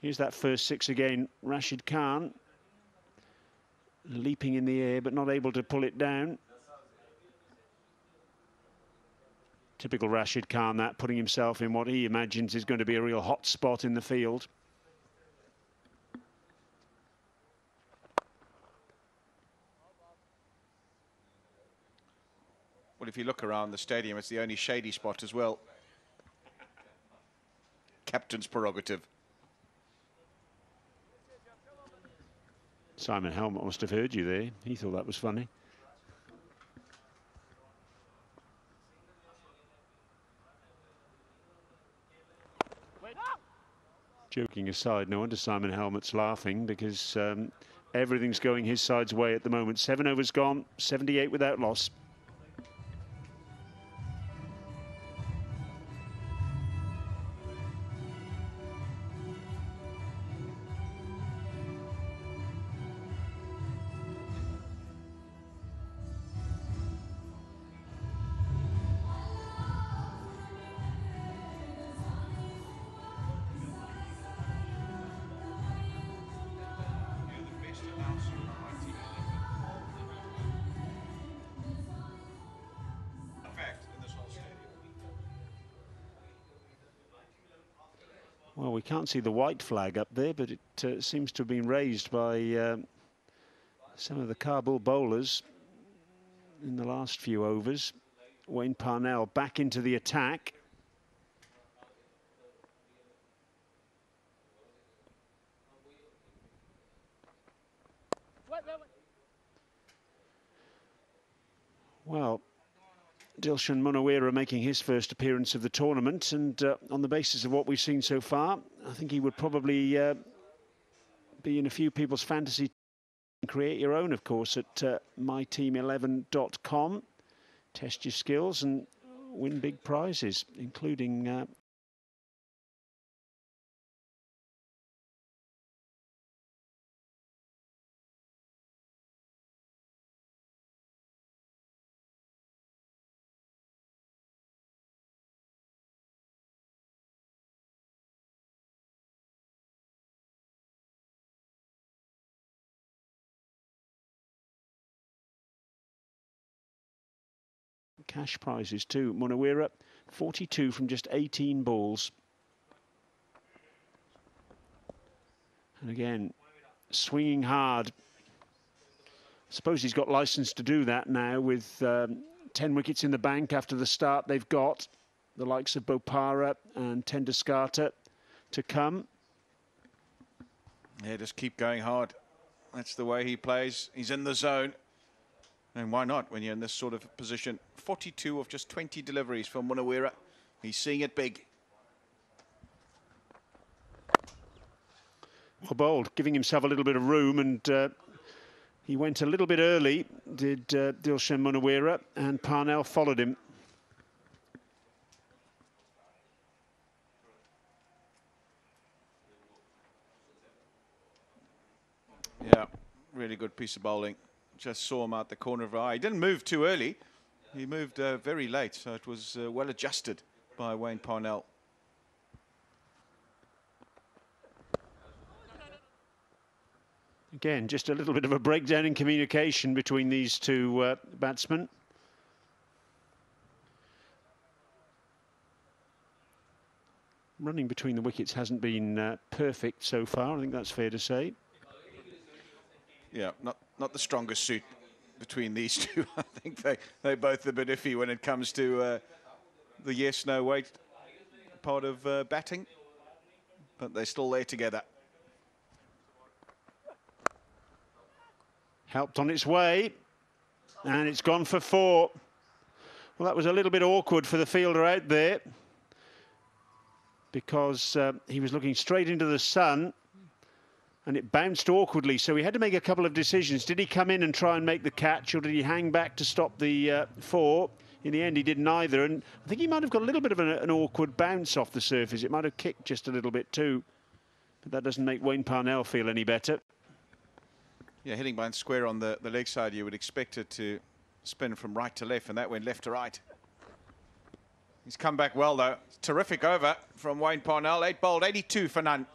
Here's that first six again. Rashid Khan leaping in the air, but not able to pull it down. Typical Rashid Khan, that, putting himself in what he imagines is going to be a real hot spot in the field. Well, if you look around the stadium, it's the only shady spot as well. Captain's prerogative. Simon Helmut must have heard you there. He thought that was funny. Joking aside, no wonder Simon Helmut's laughing, because everything's going his side's way at the moment. 7 overs gone, 78 without loss. Well, we can't see the white flag up there, but it seems to have been raised by some of the Kabul bowlers in the last few overs. Wayne Parnell back into the attack. Well, Dilshan Munawira making his first appearance of the tournament, and on the basis of what we've seen so far, I think he would probably be in a few people's fantasy. Create your own, of course, at myteam11.com. Test your skills and win big prizes, including cash prizes too. Munawira, 42 from just 18 balls. And again, swinging hard. I suppose he's got license to do that now with 10 wickets in the bank after the start they've got. The likes of Bopara and Tenduskarta to come. Yeah, just keep going hard. That's the way he plays. He's in the zone. And why not when you're in this sort of position? 42 of just 20 deliveries from Munawira. He's seeing it big. Well bowled, giving himself a little bit of room, and he went a little bit early, did Dilshan Munawira, and Parnell followed him. Yeah, really good piece of bowling. Just saw him out the corner of our eye. He didn't move too early. He moved very late, so it was well adjusted by Wayne Parnell. Again, just a little bit of a breakdown in communication between these two batsmen. Running between the wickets hasn't been perfect so far, I think that's fair to say. Yeah, not the strongest suit between these two. I think they both a bit iffy when it comes to the yes, no, wait part of batting. But they're still there together. Helped on its way, and it's gone for 4. Well, that was a little bit awkward for the fielder out there, because he was looking straight into the sun, and it bounced awkwardly, so he had to make a couple of decisions. Did he come in and try and make the catch, or did he hang back to stop the 4? In the end, he did neither, and I think he might have got a little bit of an awkward bounce off the surface. It might have kicked just a little bit too, but that doesn't make Wayne Parnell feel any better. Yeah, hitting by square on the leg side, you would expect it to spin from right to left, and that went left to right. He's come back well, though. Terrific over from Wayne Parnell. 8 bowled, 82 for none.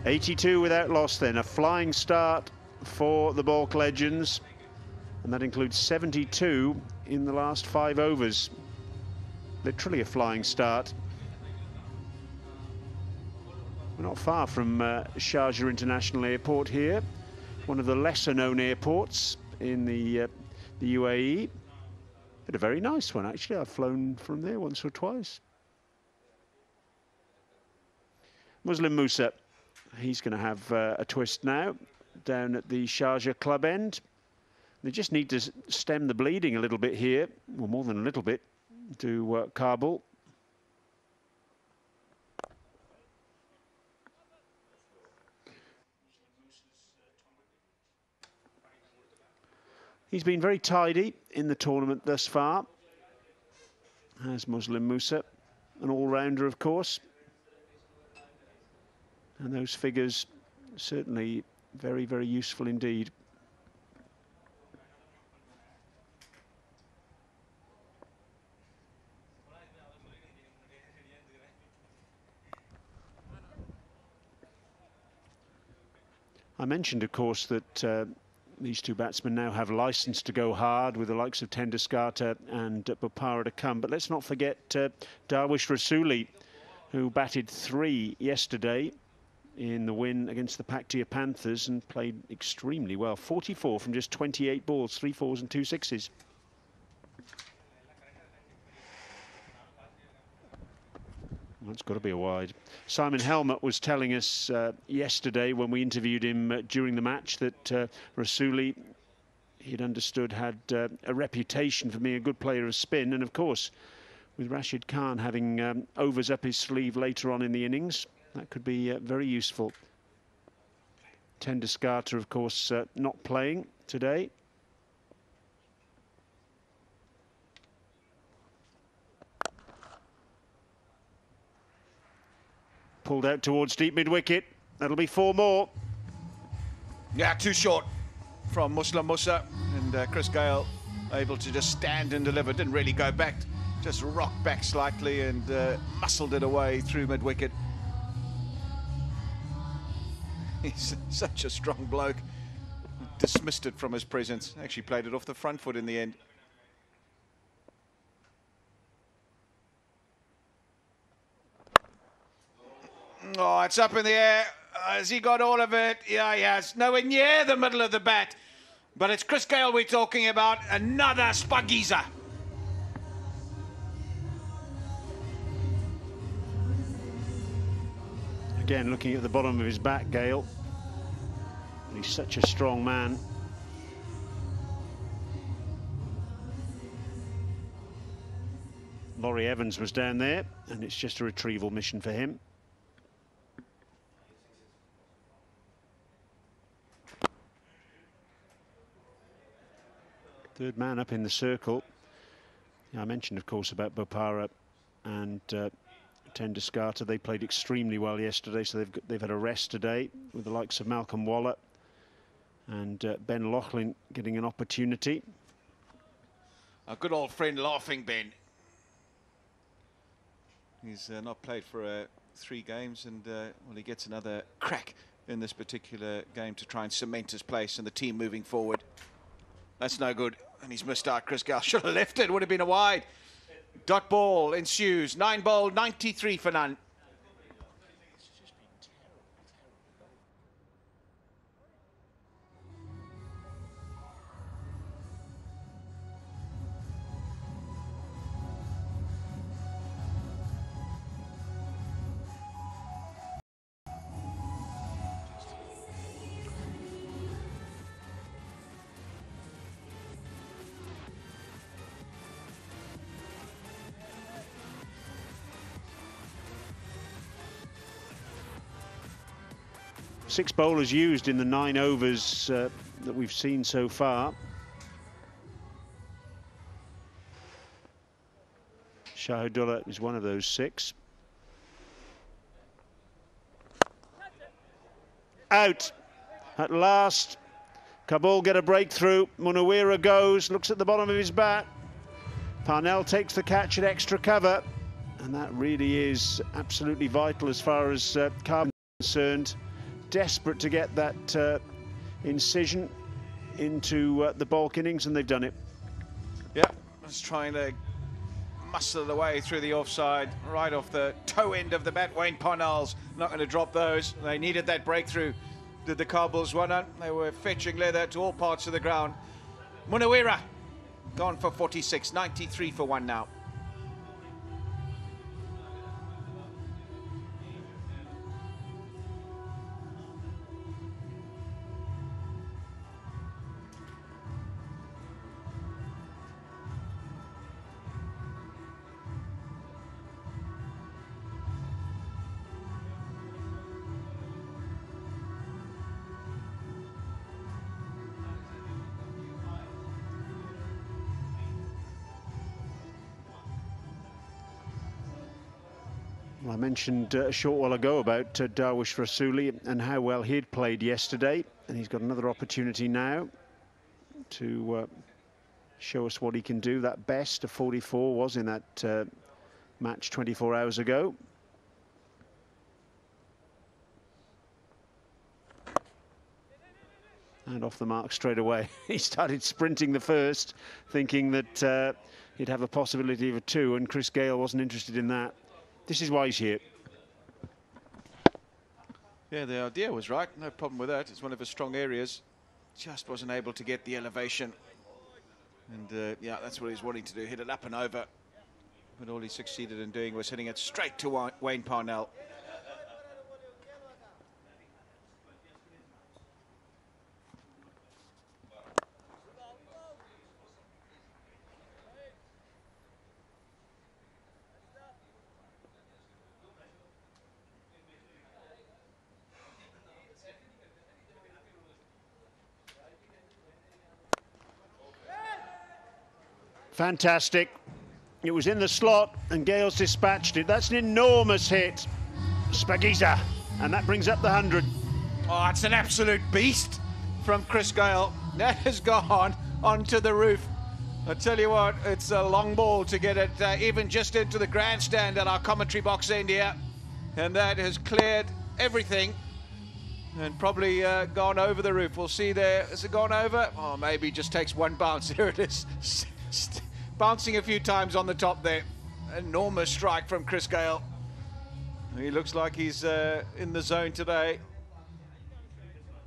82 without loss then, a flying start for the Balk Legends, and that includes 72 in the last 5 overs. Literally a flying start. We're not far from Sharjah International Airport here, one of the lesser known airports in the UAE, but a very nice one actually. I've flown from there once or twice. Muslim Musa, he's going to have a twist now down at the Sharjah club end. They just need to stem the bleeding a little bit here, well, more than a little bit, to Kabul. He's been very tidy in the tournament thus far, as Muslim Musa, an all-rounder of course. And those figures certainly very, very useful indeed. I mentioned, of course, that these two batsmen now have license to go hard with the likes of Tendulkar and Bopara to come. But let's not forget Darwish Rasuli, who batted 3 yesterday in the win against the Paktia Panthers and played extremely well. 44 from just 28 balls, 3 fours and 2 sixes. That's got to be a wide. Simon Helmut was telling us yesterday when we interviewed him during the match that Rasuli, he'd understood, had a reputation for being a good player of spin. And of course, with Rashid Khan having overs up his sleeve later on in the innings, that could be very useful. Tendulkar, of course, not playing today. Pulled out towards deep mid-wicket. That'll be 4 more. Yeah, too short from Muslim Musa, and Chris Gale able to just stand and deliver. Didn't really go back, just rocked back slightly and muscled it away through mid-wicket. He's such a strong bloke. Dismissed it from his presence. Actually played it off the front foot in the end. Oh, it's up in the air. Has he got all of it? Yeah, he has. Nowhere near the middle of the bat. But it's Chris Gale we're talking about. Another spuggeezer. Again, looking at the bottom of his bat, Gale. He's such a strong man. Laurie Evans was down there, and it's just a retrieval mission for him. Third man up in the circle. Yeah, I mentioned, of course, about Bopara and Tendulkar. They played extremely well yesterday, so they've had a rest today with the likes of Malcolm Waller and Ben Loughlin getting an opportunity. Our good old friend Laughing Ben. He's not played for 3 games, and well, he gets another crack in this particular game to try and cement his place and the team moving forward. That's no good, and he's missed out. Chris Gale should have left it, would have been a wide. Dot ball ensues, 9 bowled, 93 for none. Six bowlers used in the 9 overs that we've seen so far. Shahidullah is one of those 6. Out. At last, Kabul get a breakthrough. Munawira goes, looks at the bottom of his bat. Parnell takes the catch at extra cover. And that really is absolutely vital as far as Kabul is concerned. desperate to get that incision into the bulk innings, and they've done it. Yeah, just trying to muscle it away through the offside, right off the toe end of the bat. Wayne Parnell's not going to drop those. They needed that breakthrough. Did the Cardinals 1 They were fetching leather to all parts of the ground. Munawira gone for 46, 93 for 1 now. Well, I mentioned a short while ago about Darwish Rasuli and how well he'd played yesterday, and he's got another opportunity now to show us what he can do. That best of 44 was in that match 24 hours ago. And off the mark straight away. He started sprinting the first, thinking that he'd have a possibility of a 2, and Chris Gale wasn't interested in that. This is why he's here. Yeah, the idea was right. No problem with that. It's one of his strong areas. Just wasn't able to get the elevation. And yeah, that's what he's wanting to do, hit it up and over. But all he succeeded in doing was hitting it straight to Wayne Parnell. Fantastic. It was in the slot and Gale's dispatched it. That's an enormous hit. Spagiza. And that brings up the 100. Oh, it's an absolute beast from Chris Gale. That has gone onto the roof. I tell you what, it's a long ball to get it even just into the grandstand at our commentary box end here. And that has cleared everything and probably gone over the roof. We'll see there. Has it gone over? Oh, maybe just takes one bounce. Here it is. Bouncing a few times on the top there. Enormous strike from Chris Gale. He looks like he's in the zone today.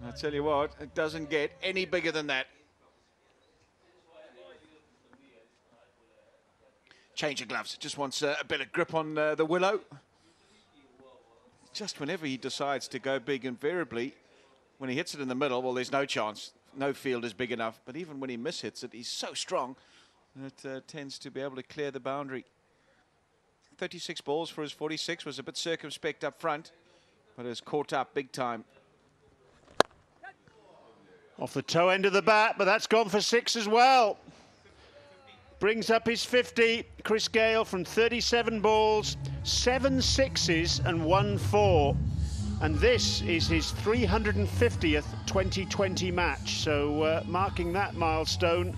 I tell you what, it doesn't get any bigger than that. Change of gloves. Just wants a bit of grip on the willow. Just whenever he decides to go big, invariably, when he hits it in the middle, well, there's no chance. No field is big enough. But even when he mishits it, he's so strong. It tends to be able to clear the boundary. 36 balls for his 46, was a bit circumspect up front, but has caught up big time. Off the toe end of the bat, but that's gone for 6 as well. Brings up his 50. Chris Gale from 37 balls, 7 sixes and 1 4. And this is his 350th 2020 match. So marking that milestone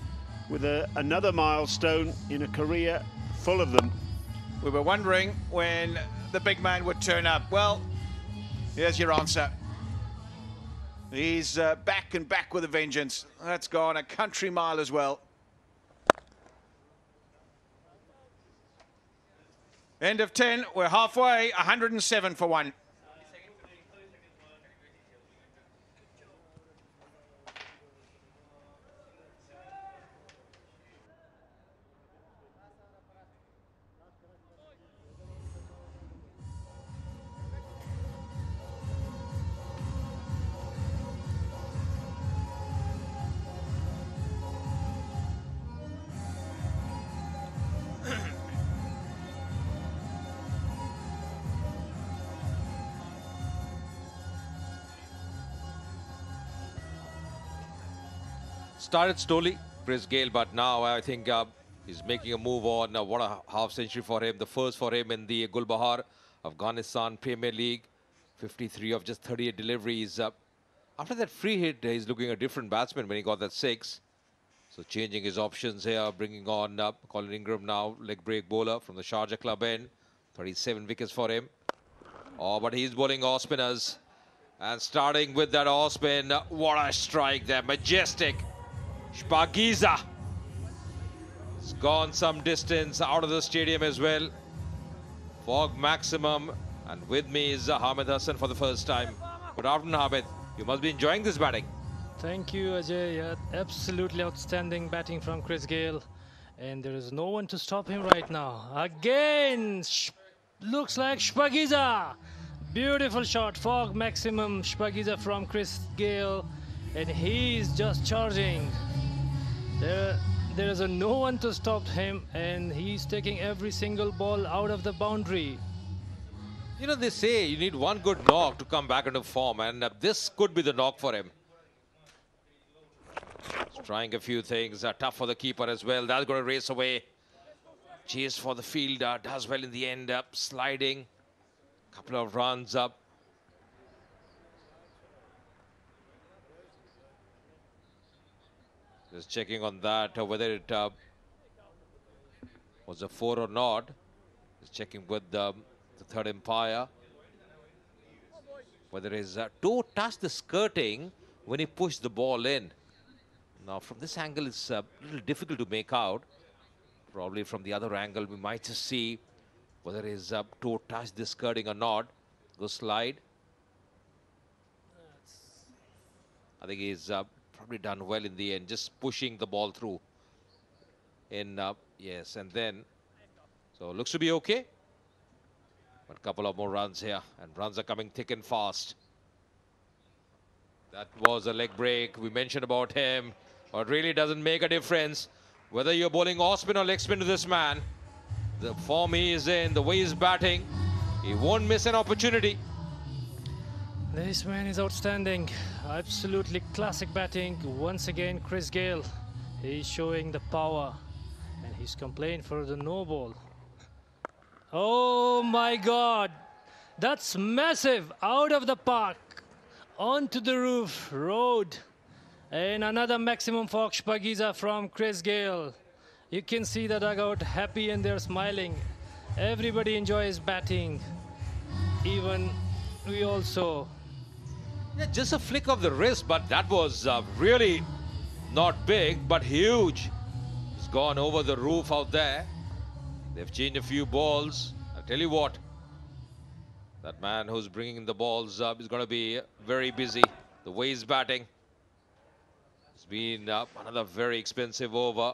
with another milestone in a career full of them. We were wondering when the big man would turn up. Well, here's your answer. He's back and back with a vengeance. That's gone a country mile as well. End of 10, we're halfway, 107 for 1. Started slowly, Chris Gale, but now I think he's making a move on. What a half century for him. The first for him in the Gulbahar, Afghanistan Premier League. 53 of just 38 deliveries. After that free hit, he's looking a different batsman when he got that 6. So changing his options here, bringing on Colin Ingram now, leg break bowler from the Sharjah club end. 37 wickets for him. Oh, but he's bowling off spinners. And starting with that off spin, what a strike there, majestic. Shpagiza. It's gone some distance out of the stadium as well. Fog maximum. And with me is Hamid Hassan for the first time. Good afternoon, Hamid. You must be enjoying this batting. Thank you, Ajay. Yeah, absolutely outstanding batting from Chris Gayle. And there is no one to stop him right now. Again, looks like Shpagiza. Beautiful shot, fog maximum, Shpagiza from Chris Gayle. And he's just charging. There is no one to stop him, and he's taking every single ball out of the boundary. You know, they say you need one good knock to come back into form, and this could be the knock for him. He's trying a few things, tough for the keeper as well. That's going to race away. Chase for the field, does well in the end, sliding. Couple of runs up. Just checking on that, whether it was a 4 or not. Just checking with the third umpire. Whether his toe touched the skirting when he pushed the ball in. Now, from this angle, it's a little difficult to make out. Probably from the other angle, we might just see whether his toe touched the skirting or not. Go slide. I think he's probably done well in the end, just pushing the ball through. Yes, and then, so looks to be okay. But a couple of more runs here, and runs are coming thick and fast. That was a leg break. We mentioned about him, but it really doesn't make a difference whether you're bowling off spin or leg spin to this man. The form he is in, the way he's batting, he won't miss an opportunity. This man is outstanding. Absolutely classic batting. Once again, Chris Gayle. He's showing the power, and he's complained for the no ball. Oh my God, that's massive, out of the park, onto the roof, road, and another maximum for Shpagiza from Chris Gayle. You can see the dugout happy and they're smiling. Everybody enjoys batting, even we also. Yeah, just a flick of the wrist, but that was really not big, but huge. It's gone over the roof out there. They've changed a few balls. I tell you what, that man who's bringing the balls up is going to be very busy. The way he's batting. It's been another very expensive over.